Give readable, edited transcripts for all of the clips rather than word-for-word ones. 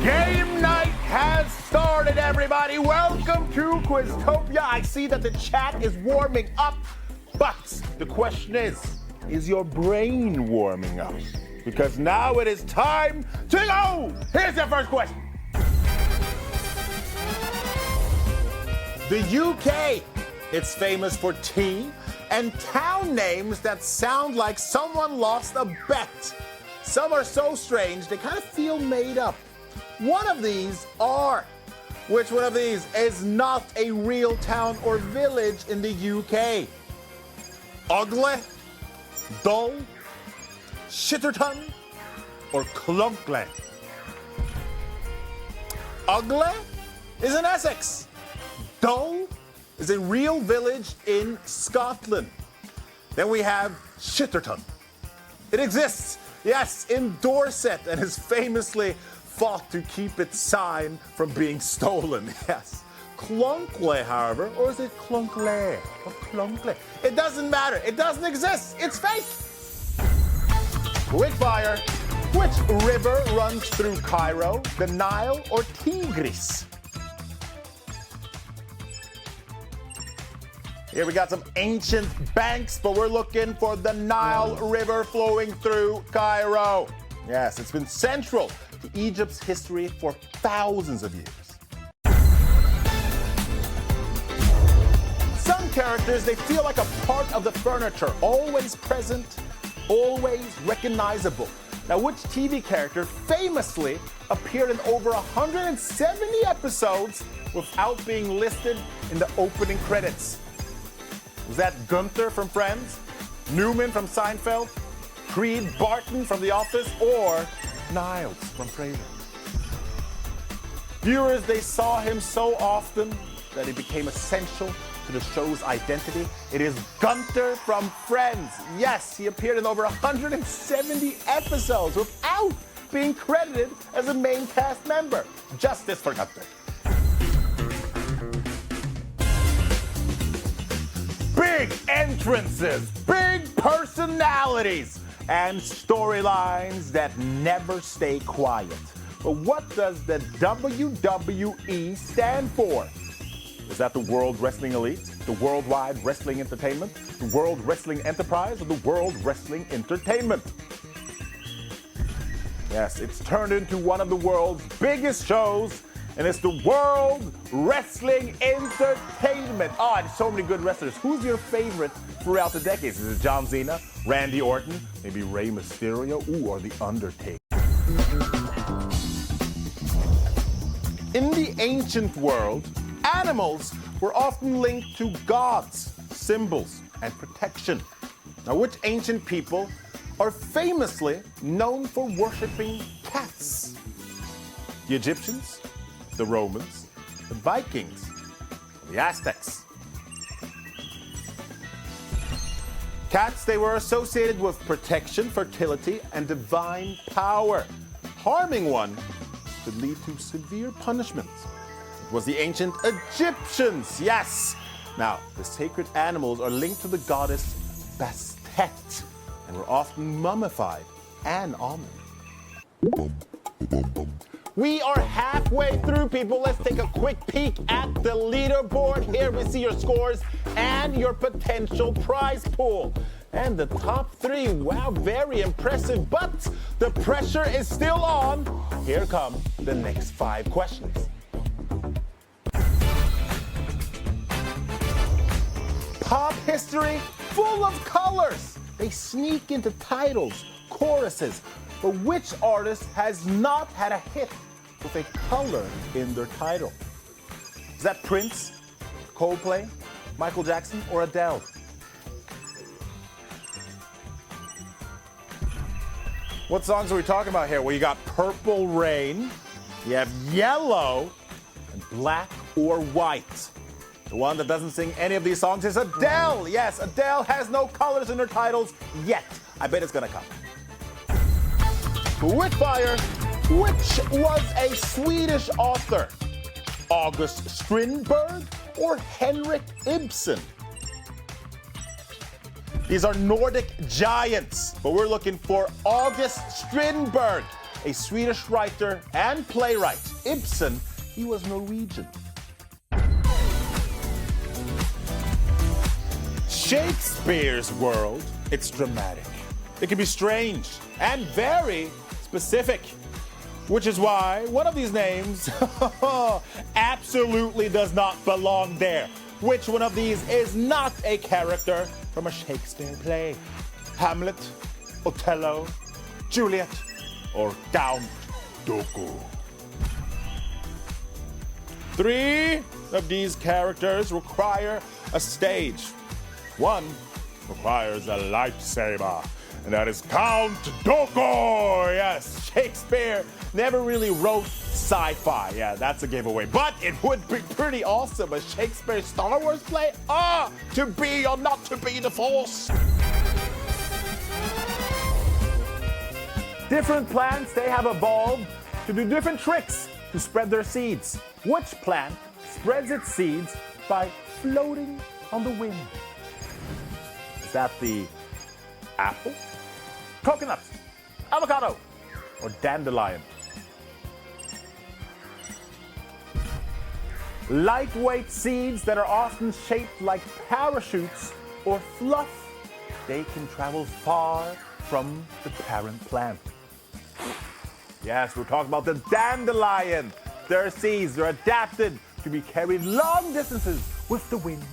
Game night has started, everybody. Welcome to Quiztopia. I see that the chat is warming up, but the question is your brain warming up? Because now it is time to go. Here's your first question. The UK, it's famous for tea and town names that sound like someone lost a bet. Some are so strange, they kind of feel made up. One of these are. Which one of these is not a real town or village in the UK? Ugly, Dull, Shitterton, or Clunkley? Ugly is in Essex. Dull is a real village in Scotland. Then we have Shitterton. It exists, yes, in Dorset, and is famously fought to keep its sign from being stolen. Yes. Clunkley, however, or is it Clunkley? Or Clunkley? It doesn't matter. It doesn't exist. It's fake. Quickfire. Which river runs through Cairo? The Nile or Tigris? Here we got some ancient banks, but we're looking for the Nile River flowing through Cairo. Yes, it's been central to Egypt's history for thousands of years. Some characters, they feel like a part of the furniture, always present, always recognizable. Now, which TV character famously appeared in over 170 episodes without being listed in the opening credits? Was that Gunther from Friends, Newman from Seinfeld, Creed Barton from The Office, or Niles from Frasier? Viewers, they saw him so often that he became essential to the show's identity. It is Gunther from Friends. Yes, he appeared in over 170 episodes without being credited as a main cast member. Justice for Gunther. Big entrances, big personalities, and storylines that never stay quiet. But what does the WWE stand for? Is that the World Wrestling Elite, the Worldwide Wrestling Entertainment, the World Wrestling Enterprise, or the World Wrestling Entertainment? Yes, it's turned into one of the world's biggest shows, and it's the World Wrestling Entertainment. Oh, and so many good wrestlers. Who's your favorite throughout the decades? Is it John Cena, Randy Orton, maybe Rey Mysterio, or The Undertaker? In the ancient world, animals were often linked to gods, symbols, and protection. Now, which ancient people are famously known for worshipping cats? The Egyptians, the Romans, the Vikings, the Aztecs? Cats, they were associated with protection, fertility, and divine power. Harming one could lead to severe punishment. It was the ancient Egyptians, yes. Now, the sacred animals are linked to the goddess Bastet and were often mummified and almond. We are halfway through, people. Let's take a quick peek at the leaderboard. Here we see your scores and your potential prize pool. And the top three, wow, very impressive, but the pressure is still on. Here come the next 5 questions. Pop history full of colors. They sneak into titles, choruses, but which artist has not had a hit with a color in their title? Is that Prince, Coldplay, Michael Jackson, or Adele? What songs are we talking about here? Well, you got Purple Rain, you have Yellow, and Black or White. The one that doesn't sing any of these songs is Adele. Yes, Adele has no colors in her titles yet. I bet it's gonna come. Quickfire, which was a Swedish author? August Strindberg or Henrik Ibsen? These are Nordic giants, but we're looking for August Strindberg, a Swedish writer and playwright. Ibsen, he was Norwegian. Shakespeare's world, it's dramatic. It can be strange and very specific, which is why one of these names absolutely does not belong there. Which one of these is not a character from a Shakespeare play? Hamlet, Othello, Juliet, or Count Dooku? 3 of these characters require a stage. 1 requires a lightsaber, and that is Count Dooku. Yes, Shakespeare never really wrote sci-fi. Yeah, that's a giveaway. But it would be pretty awesome, a Shakespeare Star Wars play. To be or not to be the Force. Different plants, they have evolved to do different tricks to spread their seeds. Which plant spreads its seeds by floating on the wind? Is that the apple, coconut, avocado, or dandelion? Lightweight seeds that are often shaped like parachutes or fluff, they can travel far from the parent plant. Yes, we're talking about the dandelion. Their seeds are adapted to be carried long distances with the wind.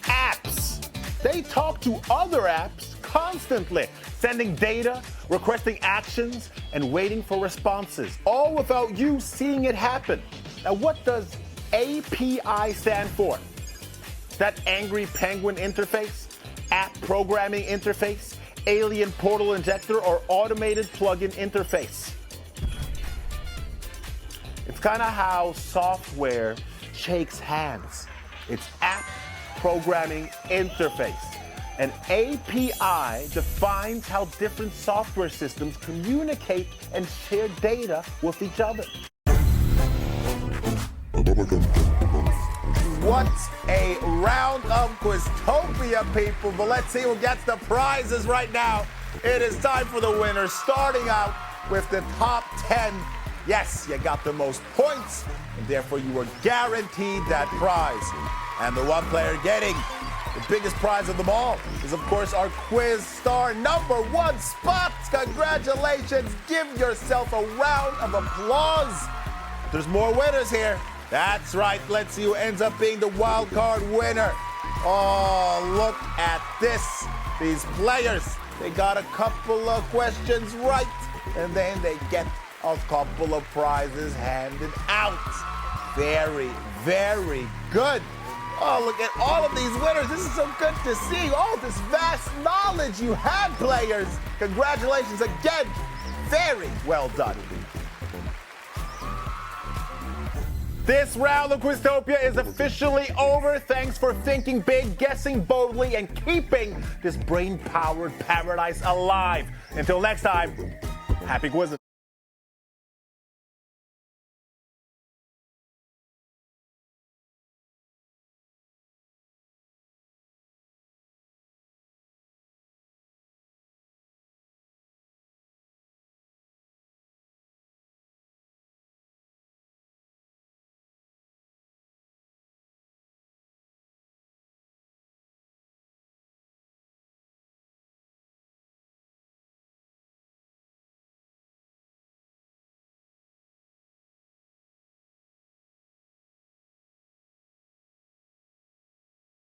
Apps. They talk to other apps constantly, sending data, requesting actions, and waiting for responses, all without you seeing it happen. Now, what does API stand for? Is that Angry Penguin Interface, App Programming Interface, Alien Portal Injector, or Automated Plugin Interface? It's kind of how software shakes hands. It's App Programming Interface. An API defines how different software systems communicate and share data with each other. What a round of Quiztopia, people. But let's see who gets the prizes right now. It is time for the winners, starting out with the top 10. Yes, you got the most points, and therefore you were guaranteed that prize. And the one player getting the biggest prize of them all is, of course, our quiz star #1 spot. Congratulations. Give yourself a round of applause. There's more winners here. That's right. Let's see who ends up being the wild card winner. Oh, look at this. These players, they got a couple of questions right, and then they get a couple of prizes handed out. Very, very good. Oh, look at all of these winners. This is so good to see. All this vast knowledge you have, players. Congratulations again. Very well done. This round of Quiztopia is officially over. Thanks for thinking big, guessing boldly, and keeping this brain-powered paradise alive. Until next time, happy quizzing.